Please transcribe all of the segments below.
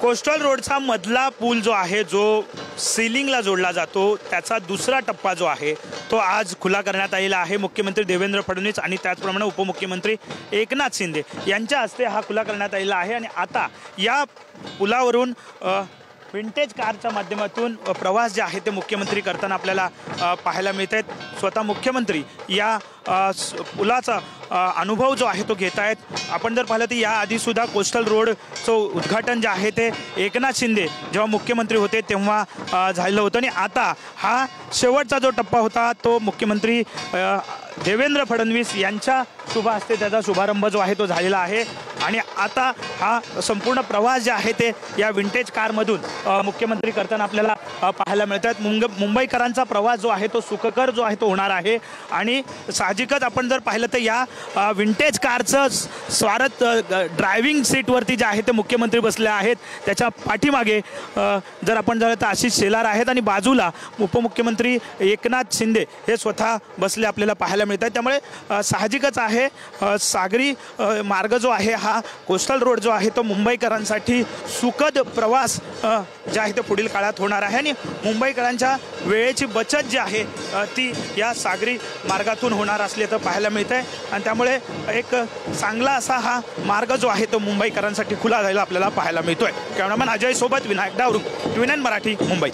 Coastal रोडचा मधला पूल जो आहे, जो सीलिंगला जोडला जातो, त्याचा दुसरा टप्पा जो आहे तो आज खुला करण्यात आलेला आहे। मुख्यमंत्री देवेंद्र फडणवीस आणि त्याचप्रमाणे उपमुख्यमंत्री एकनाथ शिंदे यांच्या हस्ते हा खुला करण्यात आलेला आहे। आणि आता या पुलावरून विंटेज कारच्या माध्यमातून प्रवास जे आहे ते मुख्यमंत्री करताना आपल्याला पाहायला मिळत आहेत। स्वतः मुख्यमंत्री या पुलाचा अनुभव जो आहे तो घेत आहेत। आपण जर पाहिलं तर या आधी सुद्धा कोस्टल रोडचं उद्घाटन जे आहे ते एकनाथ शिंदे जेव्हा मुख्यमंत्री होते तेव्हा झालेलं होतं आणि आता हा शेवटचा जो टप्पा होता तो मुख्यमंत्री देवेंद्र फडणवीस यांच्या शुभ हस्ते त्याचा शुभारंभ जो आहे तो झालेला आहे। आणि आता हा संपूर्ण प्रवास जे आहे ते या विंटेज कारमधून मुख्यमंत्री करताना आपल्याला पाहायला मिळतात। मुंबईकरांचा प्रवास जो आहे तो सुखकर जो आहे तो होणार आहे। आणि साहजिकच आपण जर पाहिलं तर या विंटेज कारचं स्वारत ड्रायव्हिंग सीटवरती जे आहे ते मुख्यमंत्री बसले आहेत। त्याच्या पाठीमागे जर आपण झालं तर आशिष शेलार आहेत आणि बाजूला उपमुख्यमंत्री एकनाथ शिंदे हे स्वतः बसले आपल्याला पाहायला मिळतात। त्यामुळे साहजिकच आहे सागरी मार्ग जो आहे हा कोस्टल रोड जो आहे तो मुंबईकरांसाठी सुखद प्रवास जे आहे ते पुढील काळात होणार आहे। आणि मुंबईकरांच्या वेळेची बचत जी आहे ती या सागरी मार्गातून होणार असल्याचं पाहायला मिळतं आहे। आणि त्यामुळे एक चांगला असा हा मार्ग जो आहे तो मुंबईकरांसाठी खुला झालेला आपल्याला पाहायला मिळतोय। कॅमेरामॅन अजय सोबत विनायक डावरू, TVN मराठी, मुंबई।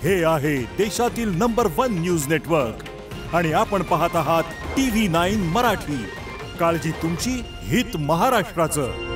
हे आहे देशातील नंबर 1 न्यूज नेटवर्क आणि आपण पाहत आहात TV9 मराठी। काळजी तुमची, हित महाराष्ट्राचं।